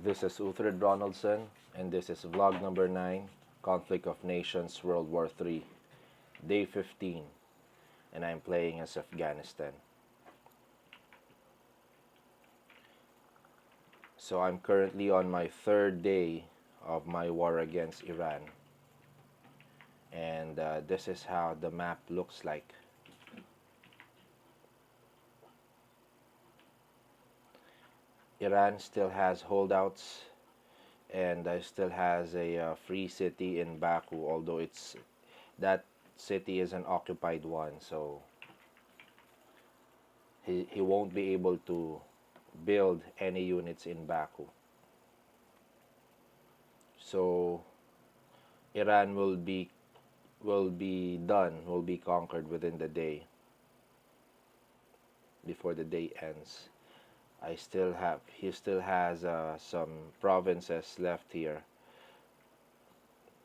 This is Uthred Ronaldson, and this is vlog number 9, Conflict of Nations World War III, day 15, and I'm playing as Afghanistan. So I'm currently on my third day of my war against Iran, and this is how the map looks like. Iran still has holdouts and still has a free city in Baku, although that city is an occupied one, so he won't be able to build any units in Baku. So Iran will be conquered within the day, before the day ends. He still has some provinces left here,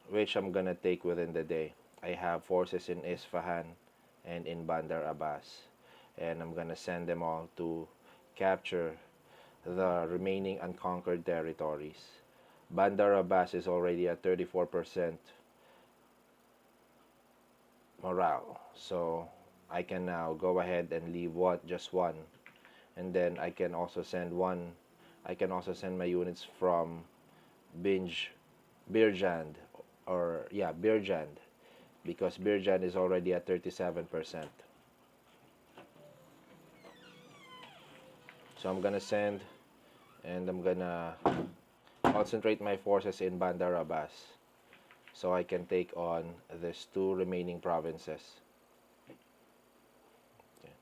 which I'm gonna take within the day. I have forces in Isfahan and in Bandar Abbas, and I'm gonna send them all to capture the remaining unconquered territories. Bandar Abbas is already at 34% morale, so I can now go ahead and leave just one, and then I can also send my units from Birjand, Birjand, because Birjand is already at 37%. So I'm gonna send, and I'm gonna concentrate my forces in Bandar Abbas so I can take on these two remaining provinces. Okay.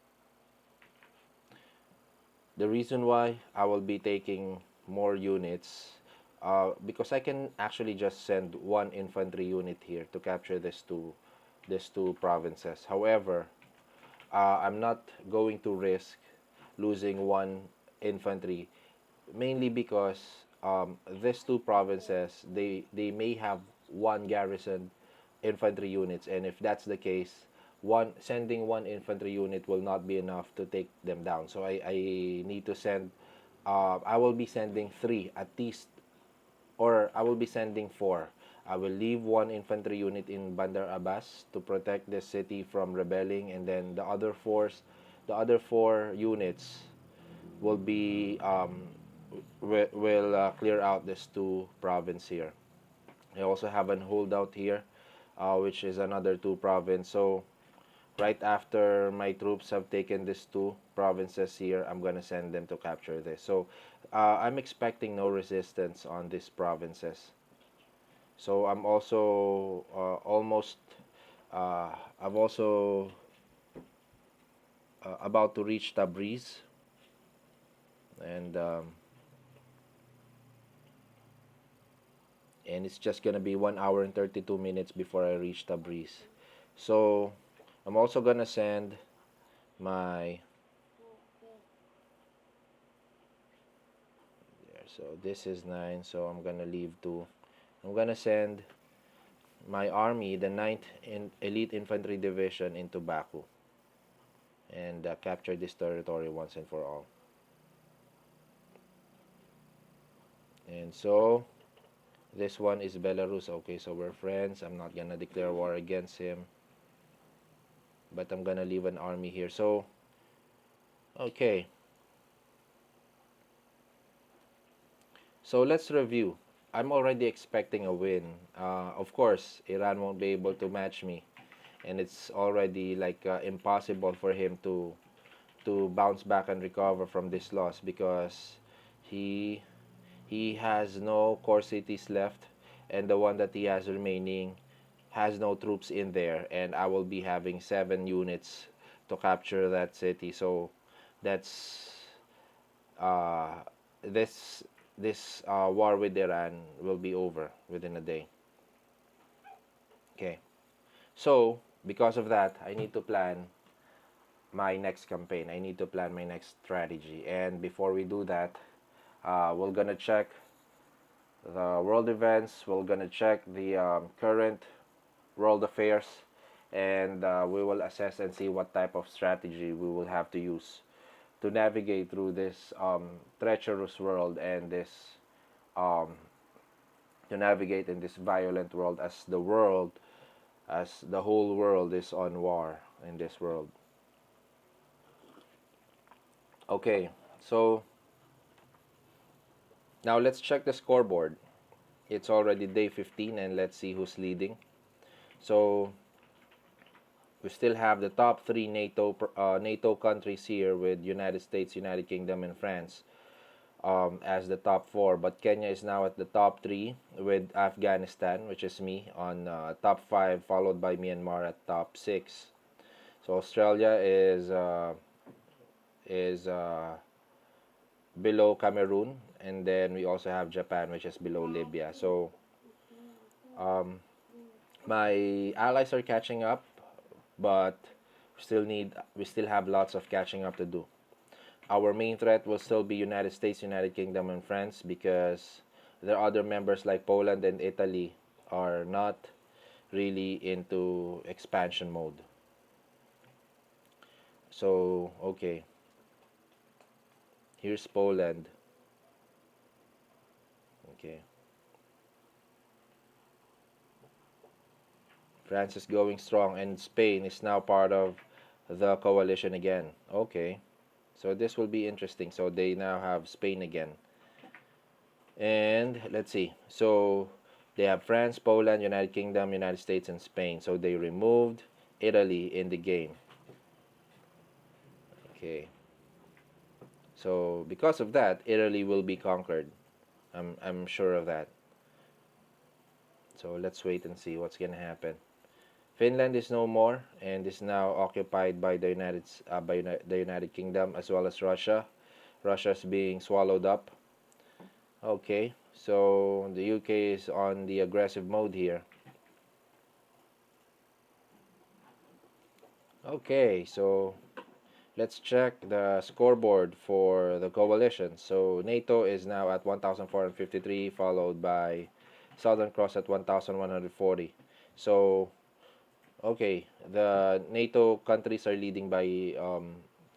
The reason why I will be taking more units, because I can actually just send one infantry unit here to capture these two provinces. However, I'm not going to risk losing one infantry, mainly because these two provinces, they may have one garrison infantry units, and if that's the case, sending one infantry unit will not be enough to take them down. So I need to send, I will be sending three at least, or I will be sending four. I will leave one infantry unit in Bandar Abbas to protect the city from rebelling, and then the other four units will be will clear out these two province here. I also have an holdout here, which is another two province. So right after my troops have taken these two provinces here, I'm gonna send them to capture this. So I'm expecting no resistance on these provinces. So I'm also I've also about to reach Tabriz, and it's just gonna be 1 hour and 32 minutes before I reach Tabriz. So I'm also gonna send my there. So this is 9. So I'm gonna leave 2. I'm gonna send my army, the 9th Elite Infantry Division, into Baku and capture this territory once and for all. And so this one is Belarus. Okay, so we're friends. I'm not gonna declare war against him, but I'm gonna leave an army here. So okay, so let's review. I'm already expecting a win. Of course, Iran won't be able to match me, and it's already like impossible for him to bounce back and recover from this loss, because he has no core cities left, and the one that he has remaining has no troops in there, and I will be having 7 units to capture that city. So that's uh, this war with Iran will be over within a day. Okay, so because of that, I need to plan my next campaign. I need to plan my next strategy, and before we do that, we're gonna check the world events. We're gonna check the current world affairs, and we will assess and see what type of strategy we will have to use to navigate through this treacherous world and this um, to navigate in this violent world, as the whole world is on war in this world. Okay, so now let's check the scoreboard. It's already day 15, and let's see who's leading. So we still have the top three NATO countries here, with United States, United Kingdom, and France as the top four. But Kenya is now at the top three, with Afghanistan, which is me, on top five, followed by Myanmar at top six. So Australia is below Cameroon, and then we also have Japan, which is below Libya. So um, my allies are catching up, but we still have lots of catching up to do. Our main threat will still be United States, United Kingdom, and France, because the other members like Poland and Italy are not really into expansion mode. So, okay, here's Poland. Okay. France is going strong, and Spain is now part of the coalition again. Okay. So this will be interesting. So they now have Spain again. And let's see. So they have France, Poland, United Kingdom, United States, and Spain. So they removed Italy in the game. Okay. So because of that, Italy will be conquered. I'm sure of that. So let's wait and see what's gonna happen. Finland is no more and is now occupied by the United Kingdom, as well as Russia. Russia's being swallowed up. Okay, so the UK is on the aggressive mode here. Okay, so let's check the scoreboard for the coalition. So NATO is now at 1,453, followed by Southern Cross at 1,140. So, okay, the NATO countries are leading by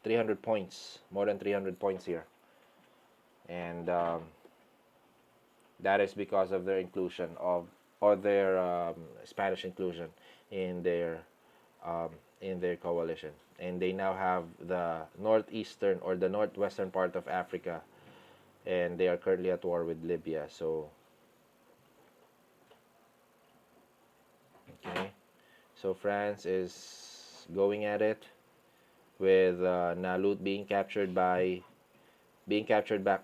300 points, more than 300 points here. And that is because of their inclusion of, or their Spanish inclusion in their um, in their coalition. And they now have the northeastern or the northwestern part of Africa, and they are currently at war with Libya. So, okay, so France is going at it with Nalut being captured back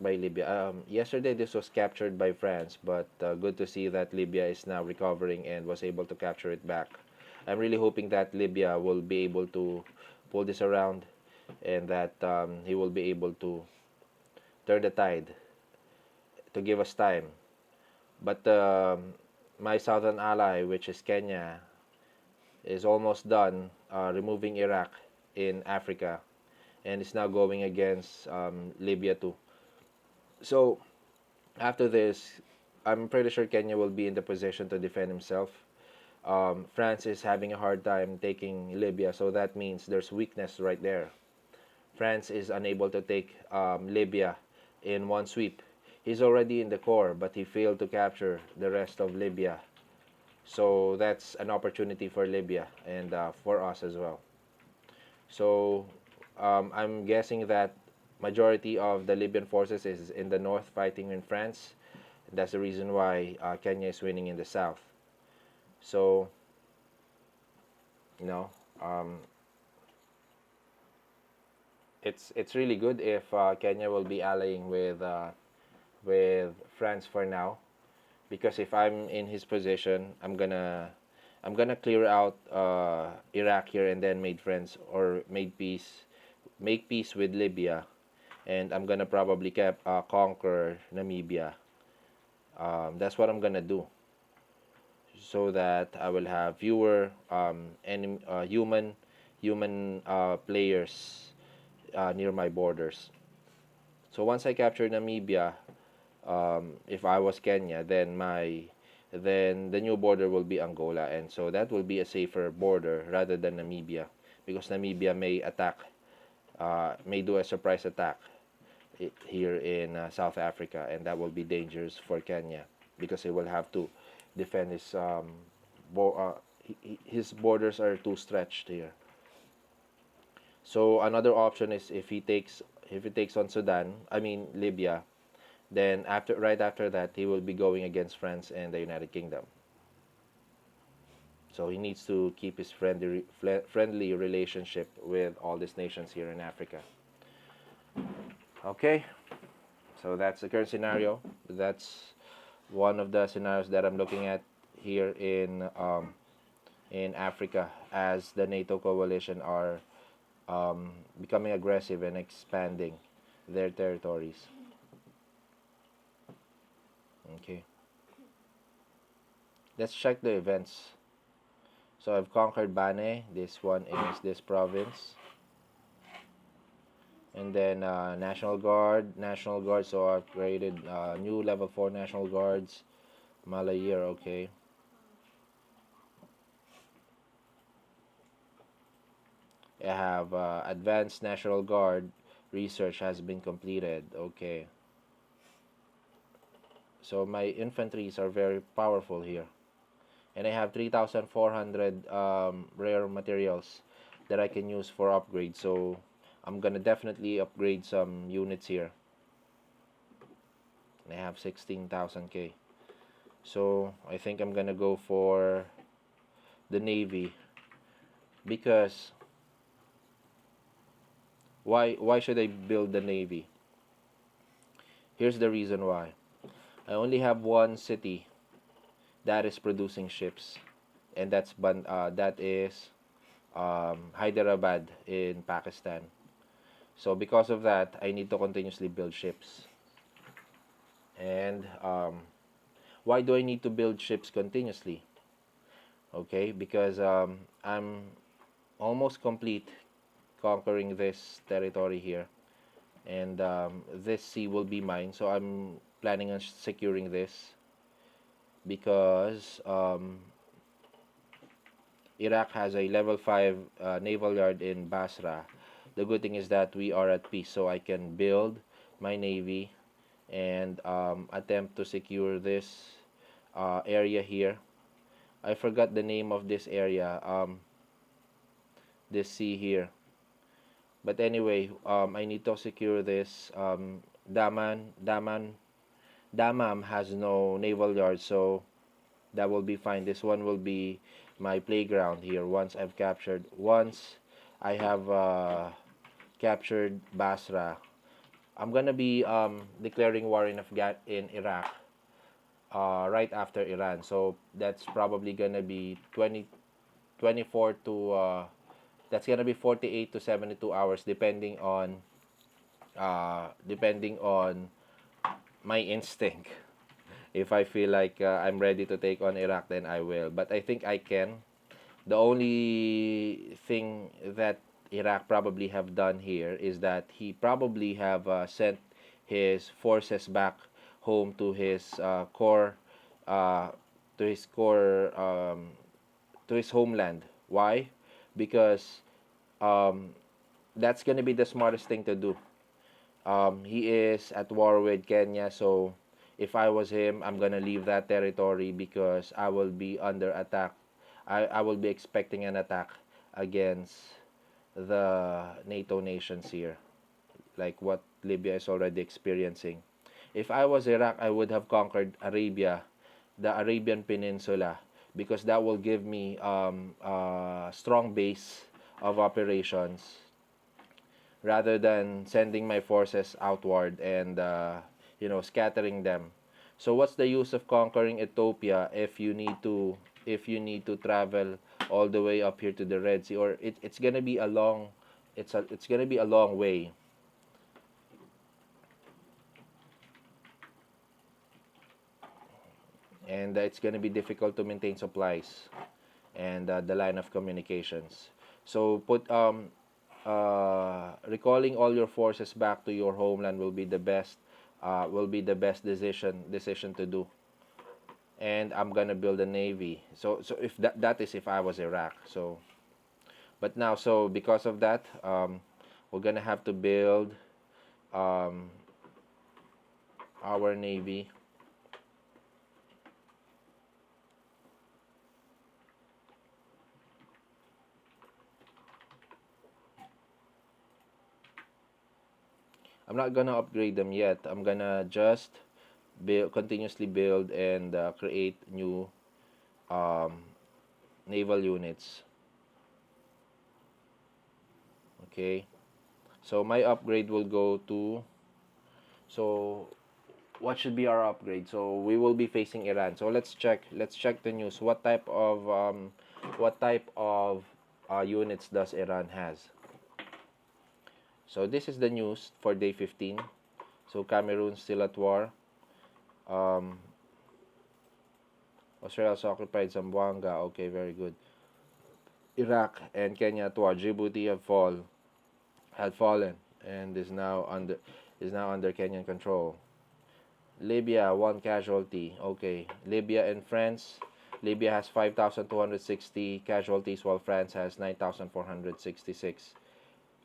by Libya. Yesterday, this was captured by France, but good to see that Libya is now recovering and was able to capture it back. I'm really hoping that Libya will be able to pull this around, and that he will be able to turn the tide to give us time. But my southern ally, which is Kenya, is almost done removing Iraq in Africa, and is now going against Libya too. So after this, I'm pretty sure Kenya will be in the position to defend himself. France is having a hard time taking Libya, so that means there's weakness right there. France is unable to take Libya in one sweep. He's already in the core, but he failed to capture the rest of Libya. So that's an opportunity for Libya and for us as well. So I'm guessing that majority of the Libyan forces is in the north fighting in France. That's the reason why Kenya is winning in the south. So, you know, um, it's really good if Kenya will be allying with France for now, because if I'm in his position, I'm gonna clear out Iraq here, and then make peace with Libya, and I'm gonna probably conquer Namibia. That's what I'm gonna do, so that I will have fewer human players near my borders. So once I capture Namibia, if I was Kenya, then the new border will be Angola, and so that will be a safer border rather than Namibia, because Namibia may do a surprise attack here in South Africa, and that will be dangerous for Kenya because he will have to defend his his borders are too stretched here. So another option is if he takes on Sudan, I mean Libya, then right after that he will be going against France and the United Kingdom. So he needs to keep his friendly relationship with all these nations here in Africa. Okay, so that's the current scenario. That's one of the scenarios that I'm looking at here in Africa as the NATO coalition are becoming aggressive and expanding their territories. Okay, let's check the events. So I've conquered Bane. This one is this province. And then National Guard. So I've created new level 4 National Guards. Malayir, okay. I have Advanced National Guard research has been completed, okay. So my infantries are very powerful here. And I have 3,400 rare materials that I can use for upgrade. So I'm gonna definitely upgrade some units here. And I have 16,000k. So I think I'm gonna go for the Navy because why should I build the Navy? Here's the reason why. I only have one city that is producing ships, and that is Hyderabad in Pakistan. So because of that, I need to continuously build ships. And why do I need to build ships continuously? Okay, because I'm almost complete conquering this territory here, and this sea will be mine. So I'm planning on securing this because Iraq has a level 5 naval yard in Basra. The good thing is that we are at peace, so I can build my navy and attempt to secure this area here. I forgot the name of this area, this sea here. But anyway, I need to secure this. Damam has no naval yard, so that will be fine. This one will be my playground here once I have captured Basra. I'm gonna be declaring war in Iraq right after Iran. So that's probably gonna be 24 to that's gonna be 48 to 72 hours depending on my instinct. If I feel like I'm ready to take on Iraq, then I will. But I think I can. The only thing that Iraq probably have done here is that he probably have sent his forces back home uh, to his core, to his homeland. Why? Because um, that's gonna be the smartest thing to do. He is at war with Kenya, so if I was him, I'm gonna leave that territory because I will be under attack. I will be expecting an attack against the NATO nations here, like what Libya is already experiencing. If I was Iraq, I would have conquered Arabia, the Arabian Peninsula, because that will give me a strong base of operations rather than sending my forces outward and scattering them. So what's the use of conquering Ethiopia if you need to travel all the way up here to the Red Sea, or it's gonna be a long it's gonna be a long way. And it's gonna be difficult to maintain supplies and the line of communications. So recalling all your forces back to your homeland will be the best decision to do. And I'm gonna build a navy. So if that is if I was Iraq. So but now, so because of that, we're gonna have to build our Navy. I'm not gonna upgrade them yet. I'm gonna just continuously build and create new um, naval units. Okay. So my upgrade will go to. So what should be our upgrade? So we will be facing Iran. So let's check. Let's check the news. What type of units does Iran has? So this is the news for day 15. So Cameroon still at war. Um, Australia has occupied Zamboanga. Okay, very good. Iraq and Kenya at war. Djibouti had fallen and is now under Kenyan control. Libya, one casualty. Okay. Libya and France. Libya has 5,260 casualties while France has 9,466.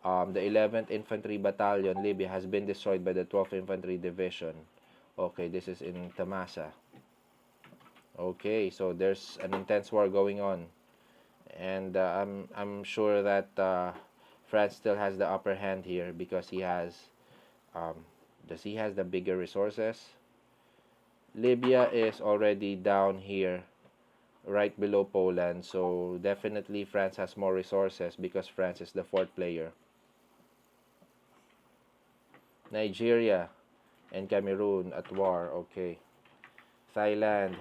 The 11th Infantry Battalion, Libya, has been destroyed by the 12th Infantry Division. Okay, this is in Tamasa. Okay, so there's an intense war going on. And I'm sure that France still has the upper hand here because he has, um, does he has the bigger resources? Libya is already down here, right below Poland, so definitely France has more resources because France is the fourth player. Nigeria and Cameroon at war, okay. Thailand,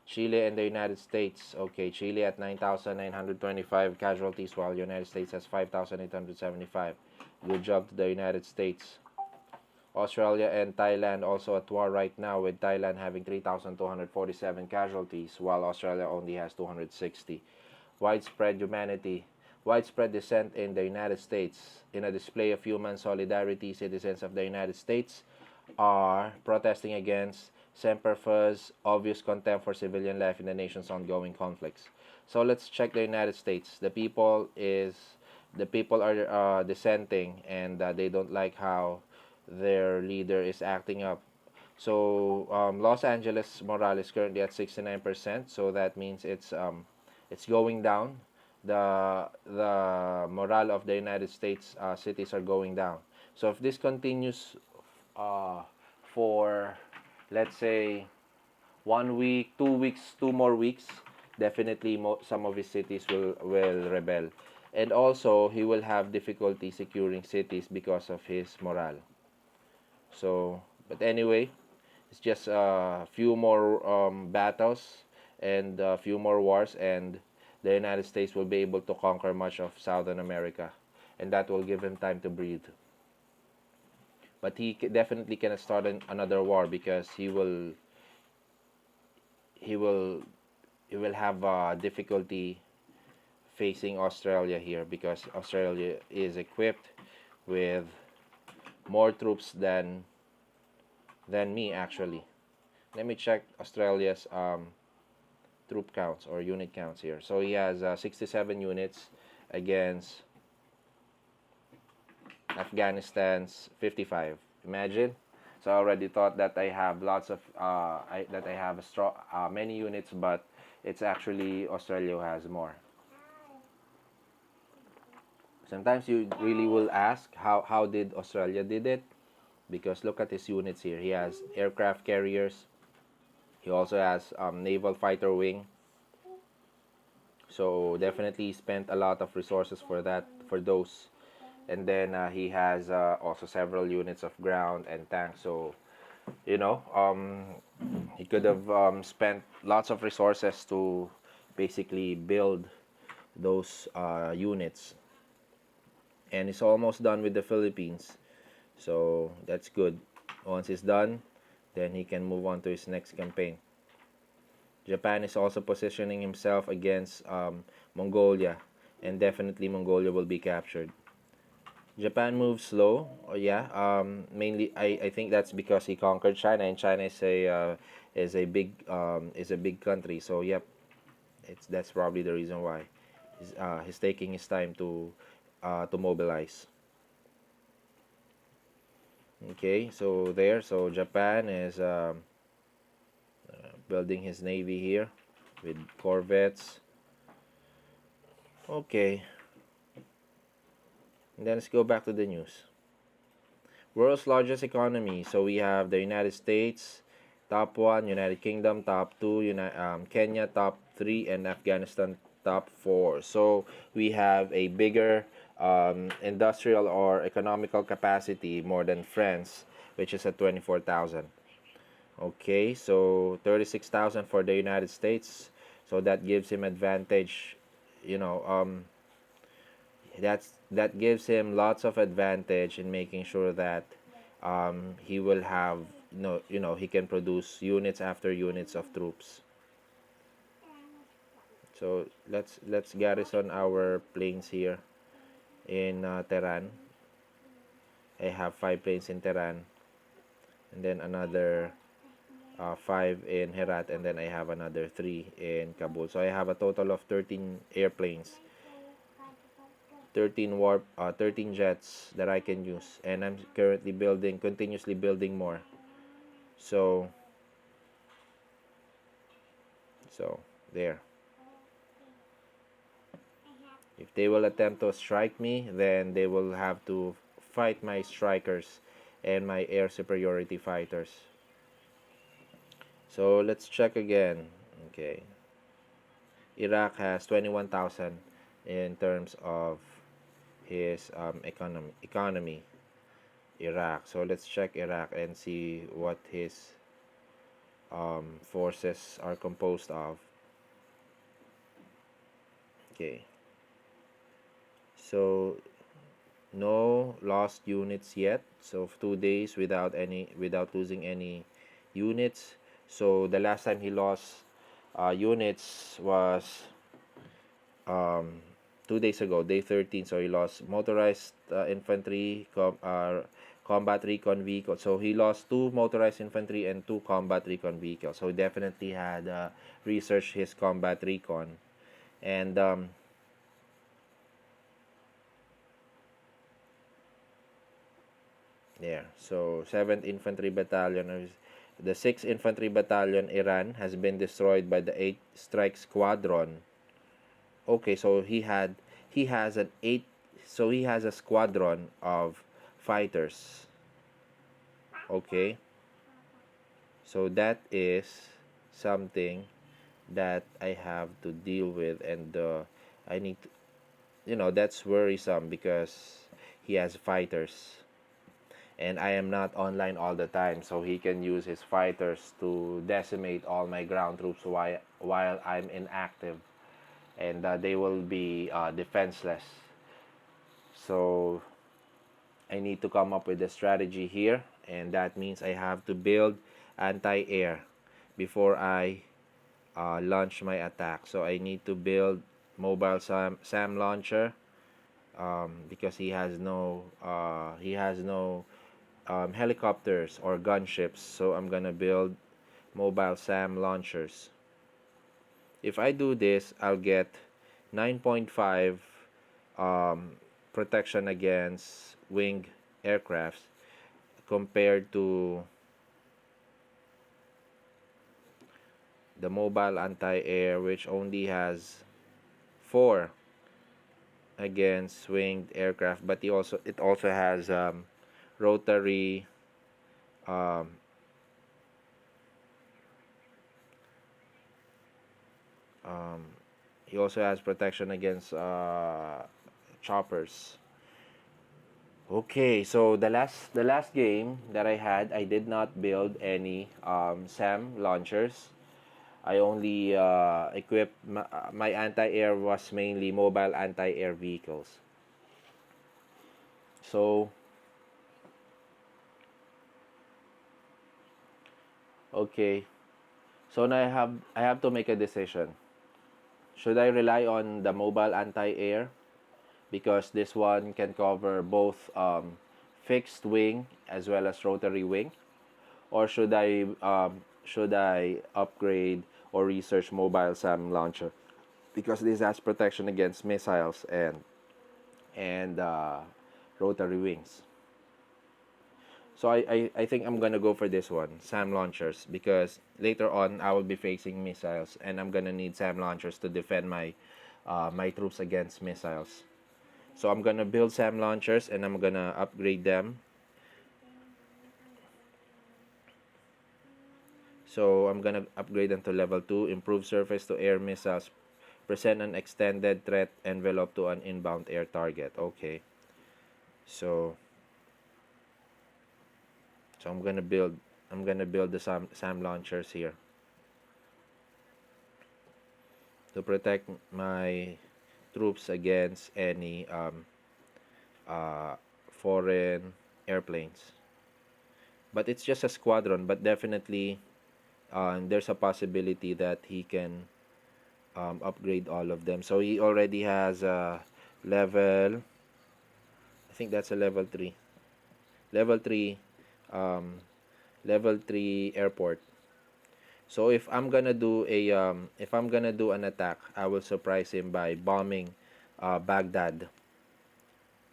Chile and the United States, okay. Chile at 9,925 casualties while the United States has 5,875. Good job to the United States. Australia and Thailand also at war right now, with Thailand having 3,247 casualties while Australia only has 260. Widespread humanity. Widespread dissent in the United States. In a display of human solidarity, citizens of the United States are protesting against Semper Fi's obvious contempt for civilian life in the nation's ongoing conflicts. So let's check the United States. The people are dissenting, and they don't like how their leader is acting up. So Los Angeles morale is currently at 69%. So that means it's going down. The morale of the United States cities are going down. So if this continues uh, for, let's say, 1 week, 2 weeks, 2 more weeks, definitely some of his cities will rebel. And also, he will have difficulty securing cities because of his morale. So, but anyway, it's just a few more battles and a few more wars, and the United States will be able to conquer much of Southern America, and that will give him time to breathe. But he definitely cannot start another war because he will he will have difficulty facing Australia here because Australia is equipped with more troops than me actually. Let me check Australia's troop counts or unit counts here. So he has 67 units against Afghanistan's 55. Imagine. So I already thought that I have lots of that I have a strong many units, but it's actually Australia who has more. Sometimes you really will ask how did Australia did it, because look at his units here. He has aircraft carriers. He also has naval fighter wing. So definitely spent a lot of resources for those. And then he has also several units of ground and tanks. So you know, he could have spent lots of resources to basically build those units. And he's almost done with the Philippines. So that's good. Once he's done, then he can move on to his next campaign. Japan is also positioning himself against Mongolia, and definitely Mongolia will be captured. Japan moves slow. Oh, yeah. Mainly, I think that's because he conquered China, and China is a big country. So yep, that's probably the reason why he's taking his time to mobilize. Okay, so there, so Japan is building his navy here with corvettes. Okay, and then let's go back to the news. World's largest economy. So we have the United States, top one, United Kingdom, top two, Kenya, top three, and Afghanistan, top four. So we have a bigger industrial or economical capacity more than France, which is at 24,000. Okay, so 36,000 for the United States. So that gives him advantage, you know, that gives him lots of advantage in making sure that he will have he can produce units after units of troops. So let's garrison our planes here in Tehran. I have 5 planes in Tehran, and then another five in Herat, and then I have another three in Kabul. So I have a total of 13 airplanes, 13 jets that I can use, and I'm currently continuously building more. So so there. If they will attempt to strike me, then they will have to fight my strikers and my air superiority fighters. So let's check again. Okay. Iraq has 21,000 in terms of his economy. Iraq. So let's check Iraq and see what his forces are composed of. Okay. So no lost units yet. So 2 days without losing any units. So the last time he lost units was um, 2 days ago, day 13. So he lost motorized infantry, combat recon vehicle. So he lost 2 motorized infantry and 2 combat recon vehicles. So he definitely had researched his combat recon. And there. So 7th Infantry Battalion, the 6th Infantry Battalion, Iran, has been destroyed by the 8th Strike Squadron. Okay, so he has an 8, so he has a squadron of fighters. Okay. So that is something that I have to deal with, and I need to, that's worrisome because he has fighters, and I am not online all the time, so he can use his fighters to decimate all my ground troops while I'm inactive, and they will be defenseless. So I need to come up with a strategy here, and that means I have to build anti-air before I launch my attack. So I need to build mobile SAM launcher because he has no helicopters or gunships. So I'm gonna build mobile SAM launchers. If I do this, I'll get 9.5 protection against winged aircrafts compared to the mobile anti-air, which only has 4 against winged aircraft, but it also has rotary um, um, he also has protection against choppers. Okay, so the last game that I had, I did not build any SAM launchers. I only equipped my anti-air was mainly mobile anti-air vehicles. So okay, so now I have to make a decision. Should I rely on the mobile anti-air because this one can cover both fixed wing as well as rotary wing, or should I upgrade or research mobile SAM launcher because this has protection against missiles and rotary wings. So I think I'm gonna go for this one, SAM launchers, because later on I will be facing missiles, and I'm gonna need SAM launchers to defend my troops against missiles. So I'm gonna build SAM launchers and I'm gonna upgrade them. So I'm gonna upgrade them to level 2, improve surface to air missiles, present an extended threat envelope to an inbound air target. Okay. So so I'm gonna build the SAM launchers here to protect my troops against any uh, foreign airplanes. But it's just a squadron, but definitely there's a possibility that he can upgrade all of them. So he already has a level, I think that's a level 3. Level 3, um, level 3 airport. So if I'm gonna do an attack, I will surprise him by bombing Baghdad.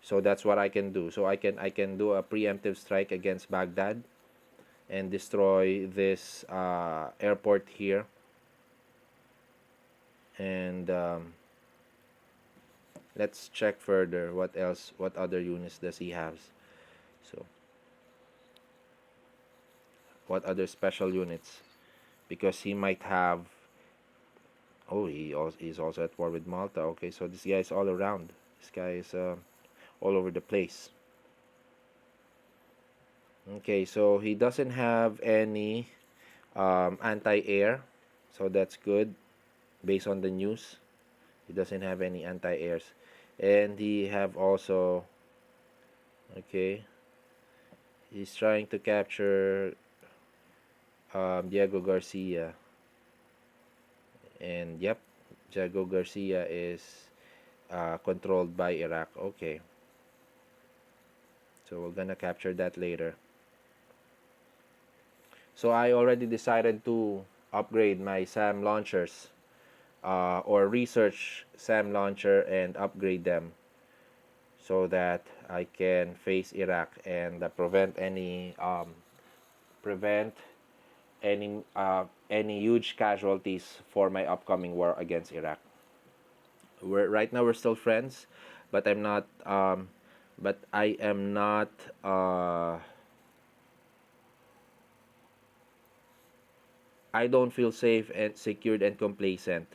So that's what I can do. So I can do a preemptive strike against Baghdad and destroy this airport here. And let's check further what else, what other units does he have. So what other special units, because he might have, oh, he's also at war with Malta. Okay, so this guy is all around. This guy is all over the place. Okay, so he doesn't have any anti-air, so that's good based on the news. He doesn't have any anti-airs, and he have also, okay, he's trying to capture Diego Garcia, and yep, Diego Garcia is controlled by Iraq. Okay, so we're gonna capture that later. So I already decided to upgrade my SAM launchers, or research SAM launcher and upgrade them so that I can face Iraq and prevent any huge casualties for my upcoming war against Iraq. Right now we're still friends, but I'm not. But I am not. I don't feel safe and secured and complacent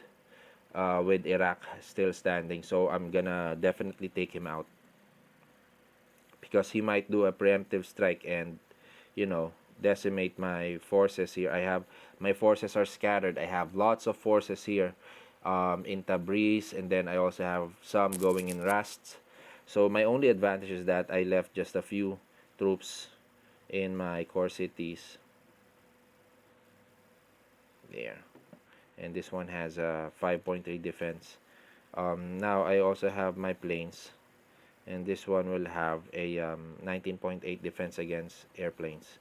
with Iraq still standing. So I'm gonna definitely take him out because he might do a preemptive strike and, you know, decimate my forces here. My forces are scattered. I have lots of forces here in Tabriz, and then I also have some going in Rast. So my only advantage is that I left just a few troops in my core cities there, and this one has a 5.3 defense. Now I also have my planes, and this one will have a 19.8 defense against airplanes.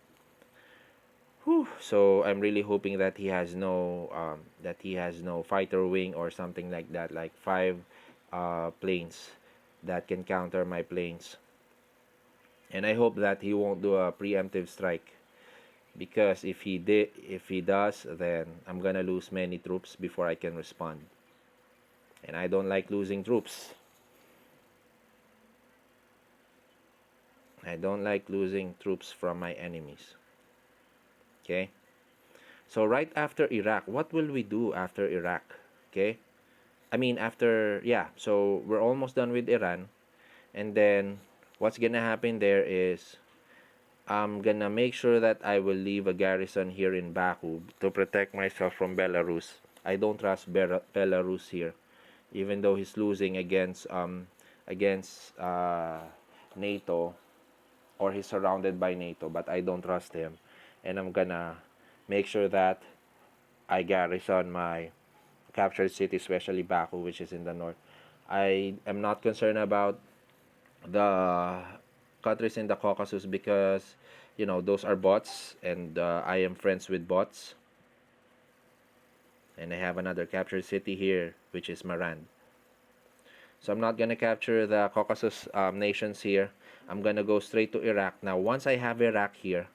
Whew. So I'm really hoping that he has no fighter wing or something like that, like 5 planes that can counter my planes. And I hope that he won't do a preemptive strike, because if he does, then I'm gonna lose many troops before I can respond. And I don't like losing troops. I don't like losing troops from my enemies. Okay? So right after Iraq, what will we do after Iraq? Okay? I mean after, yeah, so we're almost done with Iran, and then what's gonna happen there is I'm gonna make sure that I will leave a garrison here in Baku to protect myself from Belarus. I don't trust Belarus here, even though he's losing against NATO, or he's surrounded by NATO, but I don't trust him, and I'm gonna make sure that I garrison my captured city, especially Baku, which is in the north. I am not concerned about the countries in the Caucasus because, you know, those are bots, and I am friends with bots. And I have another captured city here, which is Maran. So I'm not gonna capture the Caucasus nations here. I'm gonna go straight to Iraq. Now, once I have Iraq here,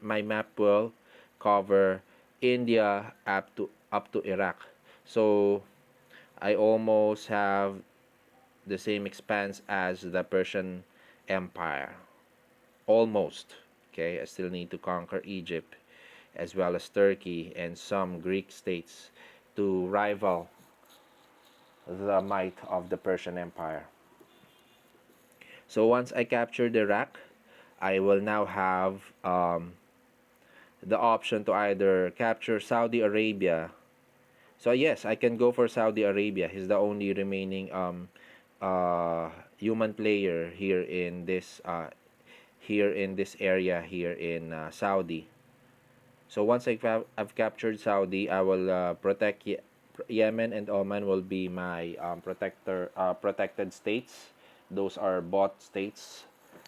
my map will cover India up to Iraq. So I almost have the same expanse as the Persian Empire. Almost. Okay, I still need to conquer Egypt as well as Turkey and some Greek states to rival the might of the Persian Empire. So once I captured Iraq, I will now have the option to either capture Saudi Arabia. So yes, I can go for Saudi Arabia. He's the only remaining uh, human player here in this area here in Saudi. So once I've captured Saudi, I will protect Yemen and Oman will be my protected states. Those are bought states.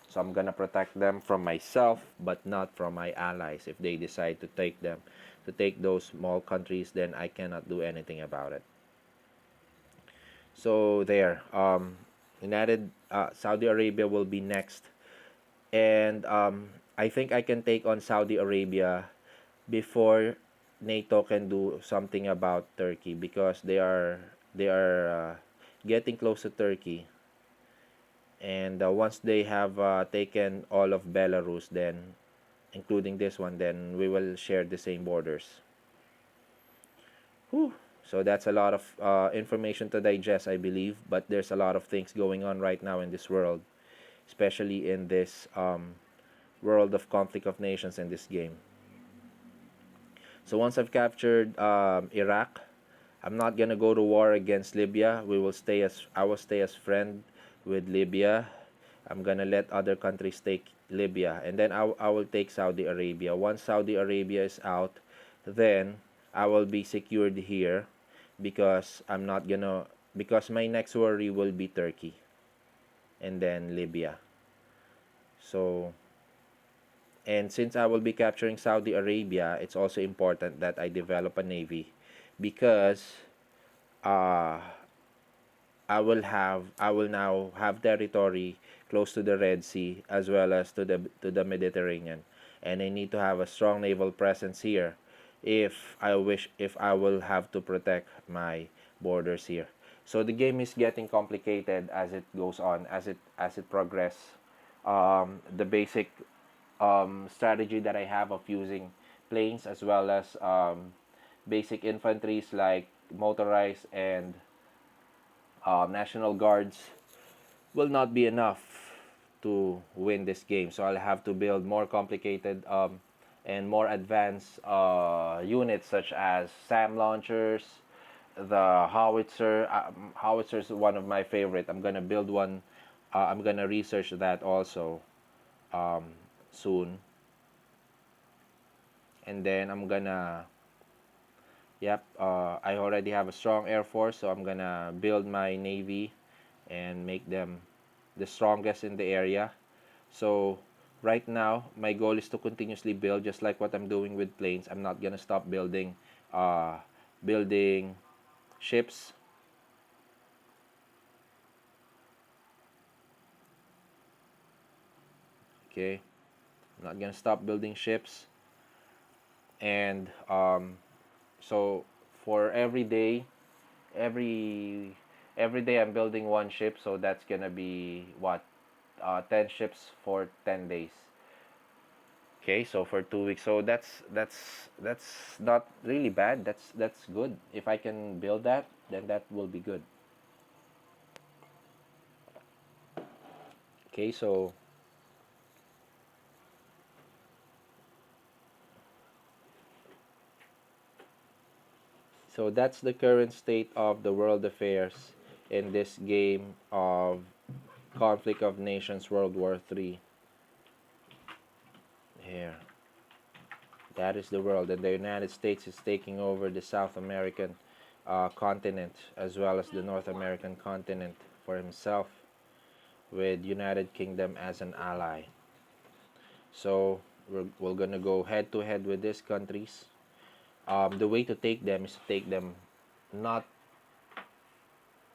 So I'm gonna protect them from myself, but not from my allies. If they decide to take those small countries, then I cannot do anything about it. So there, United Saudi Arabia will be next, and I think I can take on Saudi Arabia before NATO can do something about Turkey because they are getting close to Turkey, and once they have taken all of Belarus, then including this one, then we will share the same borders. Whew. So that's a lot of information to digest, I believe, but there's a lot of things going on right now in this world, especially in this world of conflict of nations in this game. So once I've captured Iraq, I'm not gonna go to war against Libya. I will stay as friend with Libya. I'm gonna let other countries take Libya, and then I will take Saudi Arabia. Once Saudi Arabia is out, then I will be secured here because because my next worry will be Turkey and then Libya. So, and since I will be capturing Saudi Arabia, it's also important that I develop a navy because uh, I will now have territory close to the Red Sea as well as to the Mediterranean, and I need to have a strong naval presence here if I will have to protect my borders here. So the game is getting complicated as it goes on, as it progress. The basic strategy that I have of using planes as well as basic infantries like motorized and national guards will not be enough to win this game. So I'll have to build more complicated and more advanced units such as SAM launchers, the howitzer. Howitzer is one of my favorite. I'm gonna build one. I'm gonna research that also um, soon, and then I'm gonna. Yep, I already have a strong air force, so I'm gonna build my navy and make them the strongest in the area. So right now, my goal is to continuously build, just like what I'm doing with planes. I'm not gonna stop uh, building ships. Okay, I'm not gonna stop building ships, and so for every every day I'm building one ship. So that's gonna be what 10 ships for 10 days. Okay, so for 2 weeks, so that's not really bad. That's good. If I can build that, then that will be good. Okay, so that's the current state of the world affairs in this game of conflict of nations World War III. Here, that is the world, and the United States is taking over the South American continent as well as the North American continent for himself, with United Kingdom as an ally. So we're gonna go head to head with these countries. The way to take them is to take them not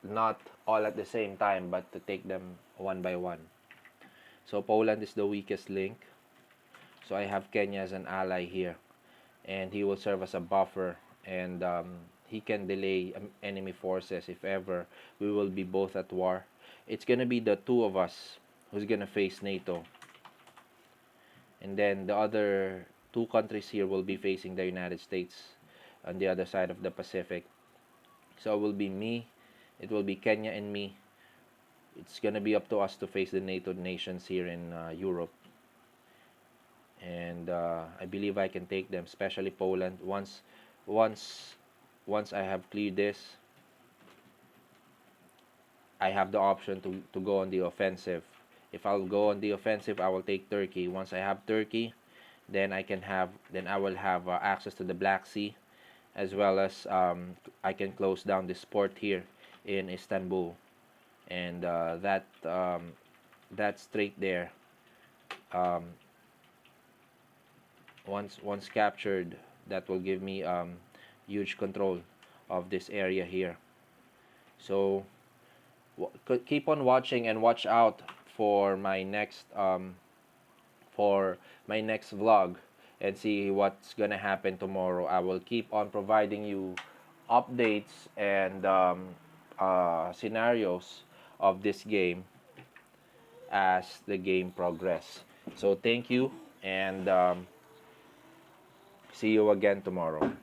not all at the same time, but to take them one by one. So Poland is the weakest link. So I have Kenya as an ally here, and he will serve as a buffer, and he can delay enemy forces if ever we will be both at war. It's gonna be the two of us who's gonna face NATO, and then the other two countries here will be facing the United States on the other side of the Pacific. So it will be me, it will be Kenya and me. It's gonna be up to us to face the NATO nations here in Europe, and I believe I can take them, especially Poland. Once, once I have cleared this, I have the option to go on the offensive. If I'll go on the offensive, I will take Turkey. Once I have Turkey, then I will have access to the Black Sea, as well as I can close down this port here in Istanbul, and that strait there, um, once captured, that will give me huge control of this area here. So keep on watching and watch out for my next vlog, and see what's gonna happen tomorrow. I will keep on providing you updates and scenarios of this game as the game progress. So thank you, and see you again tomorrow.